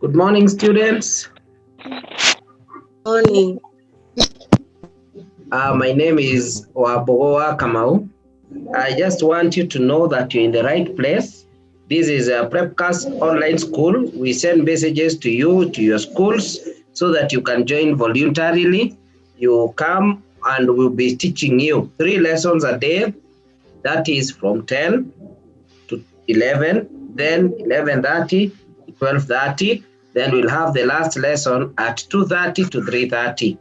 Good morning, students. Morning. My name is Wabogoa Kamau. I just want you to know that you're in the right place. This is a PrepCast online school. We send messages to you, to your schools, so that you can join voluntarily. You come and we'll be teaching you 3 lessons a day. That is from 10 to 11, then 11:30 to 12:30. Then we'll have the last lesson at 2:30 to 3:30.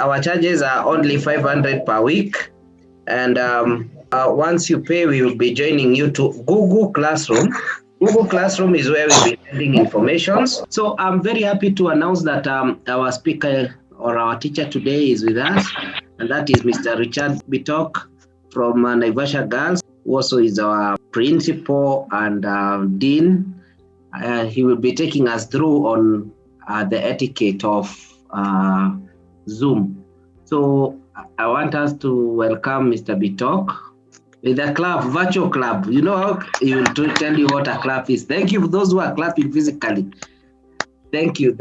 Our charges are only 500 per week. And once you pay, we will be joining you to Google Classroom. Google Classroom is where we'll be sending informations. So I'm very happy to announce that our speaker or our teacher today is with us, and that is Mr. Richard Bitok from Naivasha Girls, who also is our principal and dean. He will be taking us through on the etiquette of Zoom. So I want us to welcome Mr. Bitok with a clap, virtual clap. You know, he will tell you what a clap is. Thank you for those who are clapping physically. Thank you.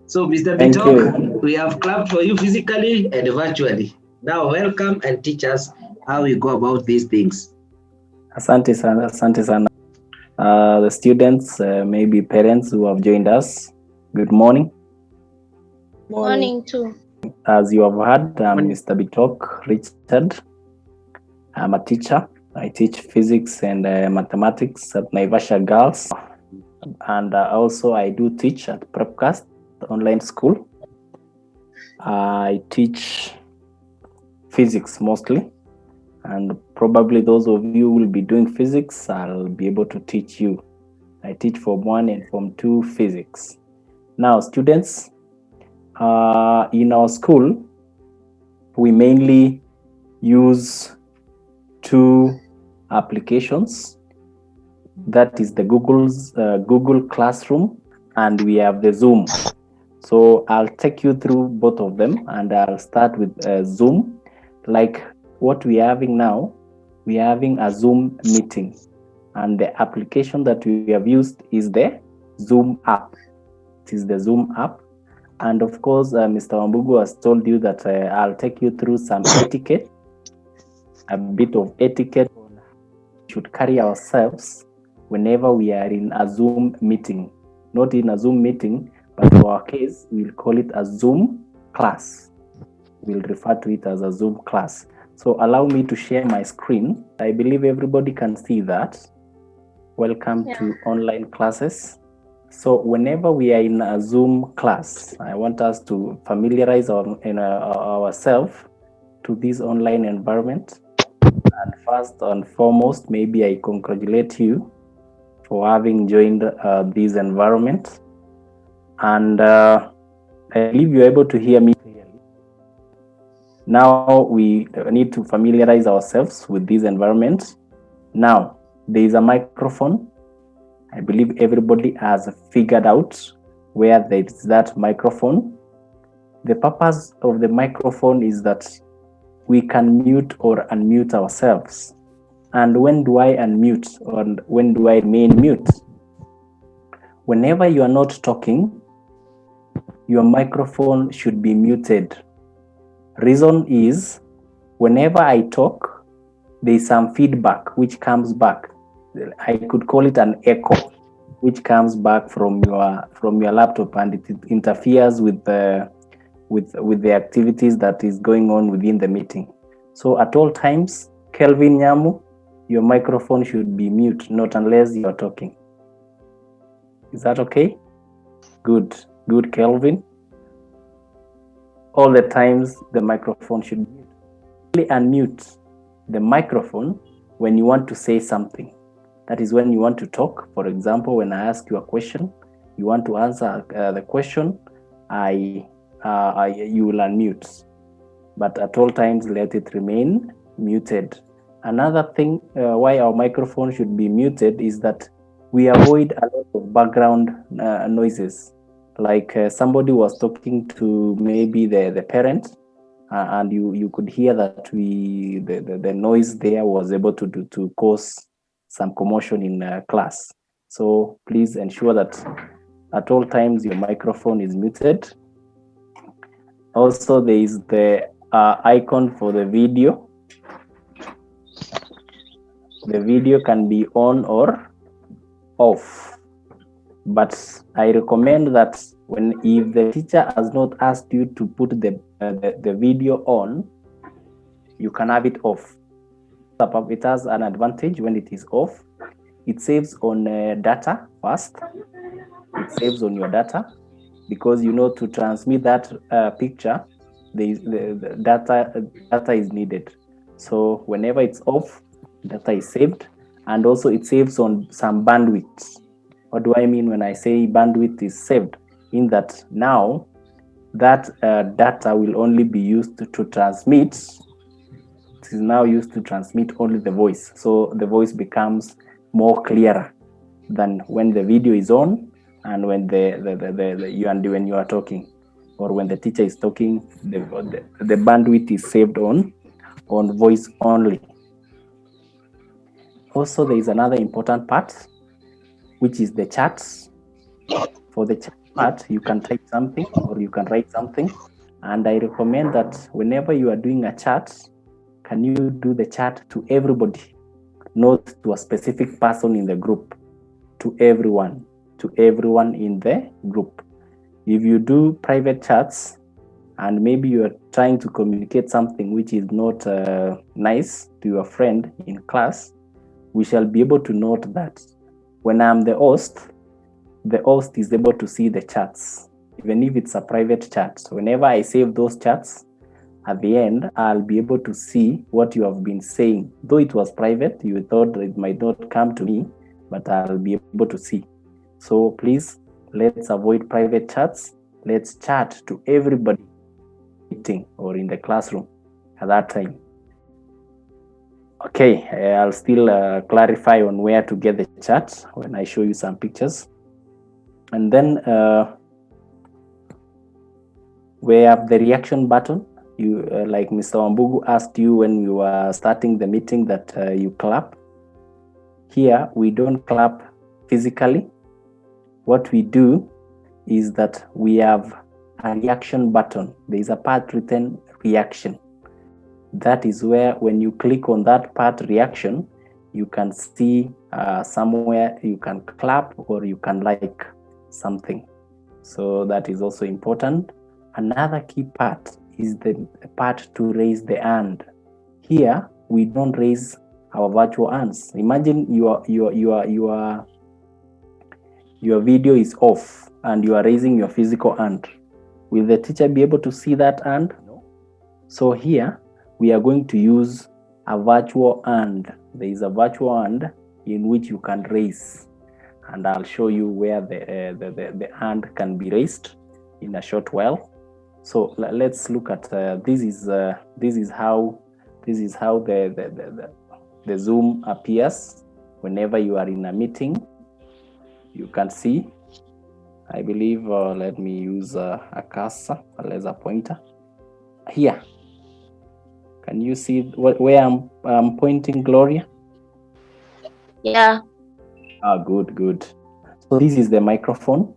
So, Mr. Bitok, we have clapped for you physically and virtually. Now, welcome and teach us how we go about these things. Asante sana. The students, maybe parents who have joined us, good morning. Morning too. As you have heard, I'm Mr. Bitok Richard. I'm a teacher. I teach physics and mathematics at Naivasha Girls. And also I do teach at PrepCast online school. I teach physics mostly. And probably those of you who will be doing physics, I'll be able to teach you. I teach Form 1 and Form 2 physics. Now, students, in our school, we mainly use two applications. That is the Google Classroom, and we have the Zoom. So I'll take you through both of them, and I'll start with Zoom. Like what we're having now, we're having a Zoom meeting, and the application that we have used is the Zoom app. It is the Zoom app. And of course, Mr. Wambugu has told you that I'll take you through some etiquette, a bit of etiquette on how we should carry ourselves whenever we are in a Zoom meeting. Not in a Zoom meeting, but for our case, we'll call it a Zoom class. We'll refer to it as a Zoom class. So allow me to share my screen. I believe everybody can see that. Welcome to online classes. So whenever we are in a Zoom class, I want us to familiarize ourselves to this online environment. And first and foremost, maybe I congratulate you for having joined this environment. And I believe you're able to hear me clearly. Now we need to familiarize ourselves with this environment. Now, there is a microphone. I believe everybody has figured out where there is that microphone. The purpose of the microphone is that we can mute or unmute ourselves. And when do I unmute or when do I remain mute? Whenever you are not talking, your microphone should be muted. Reason is, whenever I talk, there is some feedback which comes back. I could call it an echo, which comes back from your laptop, and it interferes with the activities that is going on within the meeting. So at all times, Kelvin Nyamu, your microphone should be mute, not unless you are talking. Is that okay? Good, Kelvin. All the times the microphone should be mute. Only unmute the microphone when you want to say something. That is when you want to talk. For example, when I ask you a question, you want to answer the question, you will unmute. But at all times, let it remain muted. Another thing why our microphone should be muted is that we avoid a lot of background noises. Like somebody was talking to maybe the parent, and you could hear that the noise there was able to cause some commotion in class. So please ensure that at all times your microphone is muted. Also, there is the icon for the video. The video can be on or off, but I recommend that if the teacher has not asked you to put the video on, you can have it off. It has an advantage when it is off. It saves on data first. It saves on your data, because to transmit that picture, the data is needed. So whenever it's off, data is saved, and also it saves on some bandwidth. What do I mean when I say bandwidth is saved? In that now that data will only be used to transmit. It is now used to transmit only the voice, so the voice becomes more clearer than when the video is on, and when when you are talking, or when the teacher is talking, the bandwidth is saved on voice only. Also, there is another important part, which is the charts. For the chat part, you can type something or you can write something, and I recommend that whenever you are doing a chat, can you do the chat to everybody, not to a specific person in the group, to everyone in the group. If you do private chats and maybe you are trying to communicate something which is not nice to your friend in class, we shall be able to note that when I'm the host is able to see the chats, even if it's a private chat. Whenever I save those chats, at the end, I'll be able to see what you have been saying. Though it was private, you thought it might not come to me, but I'll be able to see. So please, let's avoid private chats. Let's chat to everybody meeting or in the classroom at that time. Okay, I'll still clarify on where to get the chat when I show you some pictures. And then we have the reaction button. You like Mr. Wambugu asked you when we were starting the meeting that you clap. Here we don't clap physically. What we do is that we have a reaction button. There is a part written reaction. That is where when you click on that part reaction, you can see somewhere you can clap or you can like something. So that is also important. Another key part is the part to raise the hand. Here we don't raise our virtual hands. Imagine your video is off and you are raising your physical hand. Will the teacher be able to see that hand? No. So here we are going to use a virtual hand. There is a virtual hand in which you can raise, and I'll show you where the hand can be raised in a short while. So let's look at this is how the Zoom appears whenever you are in a meeting. You can see, I believe, let me use a cursor, a laser pointer. Here, can you see where I'm pointing, Gloria? Yeah. Good. So this is the microphone.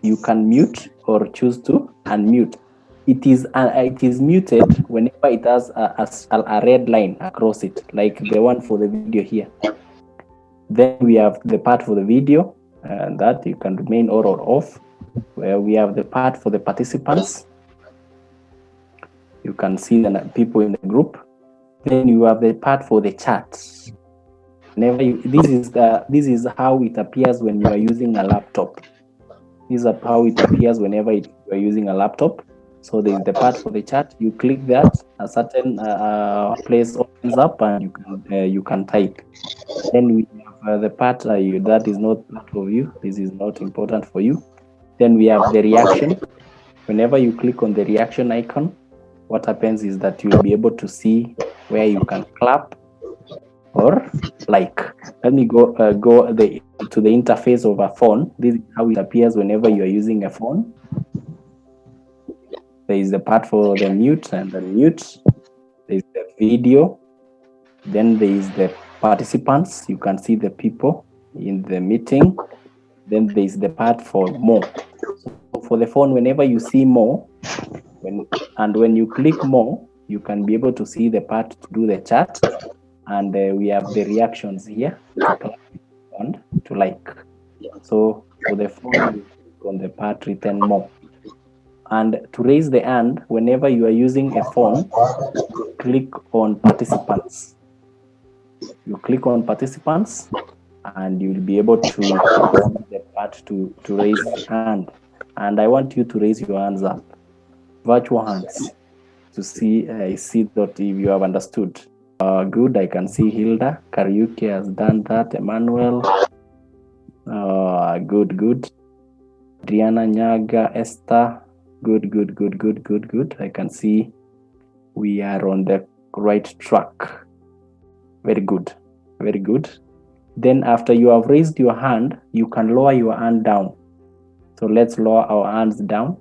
You can mute or choose to unmute. It is muted whenever it has a red line across it, like the one for the video here. Then we have the part for the video, and that you can remain on or off. Where we have the part for the participants. You can see the people in the group. Then you have the part for the chats. This is how it appears when you are using a laptop. This is how it appears whenever you are using a laptop. So there is the part for the chat. You click that, a certain place opens up, and you can type. Then we have the part that is not part of you. This is not important for you. Then we have the reaction. Whenever you click on the reaction icon, what happens is that you'll be able to see where you can clap or like. Let me go to the interface of a phone. This is how it appears whenever you are using a phone. There is the part for the mute and the mute. There is the video. Then there is the participants. You can see the people in the meeting. Then there is the part for more. So for the phone, whenever you see more, when you click more, you can be able to see the part to do the chat, and we have the reactions here to clap and to like. So for the phone, you click on the part written more. And to raise the hand, whenever you are using a phone, click on participants. You click on participants, and you'll be able to see the part to raise hand. And I want you to raise your hands up, virtual hands, to see that if you have understood. Good, I can see Hilda. Karaoke has done that. Emmanuel. Good. Adriana Nyaga, Esther. Good. I can see we are on the right track. Very good. Then after you have raised your hand, you can lower your hand down. So let's lower our hands down.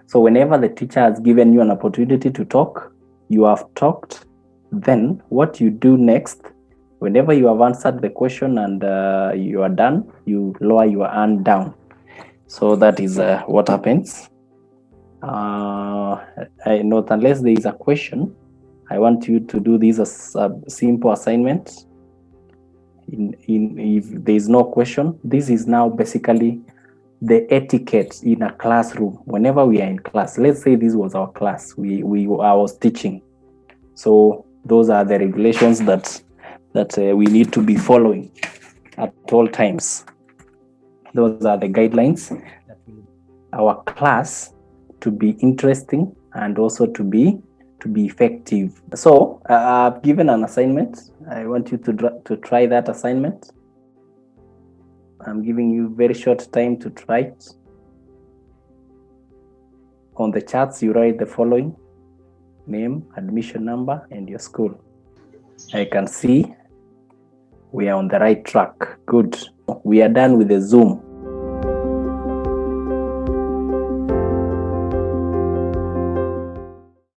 So whenever the teacher has given you an opportunity to talk, you have talked. Then what you do next, whenever you have answered the question and you are done, you lower your hand down. So that is what happens. I note, unless there is a question, I want you to do this as a simple assignment. If there is no question, this is now basically the etiquette in a classroom. Whenever we are in class, let's say this was our class, I was teaching. So those are the regulations that we need to be following at all times. Those are the guidelines that our class to be interesting and also to be effective. So I've given an assignment. I want you to try that assignment. I'm giving you very short time to try it. On the charts, you write the following: name, admission number, and your school. I can see we are on the right track. Good. We are done with the Zoom.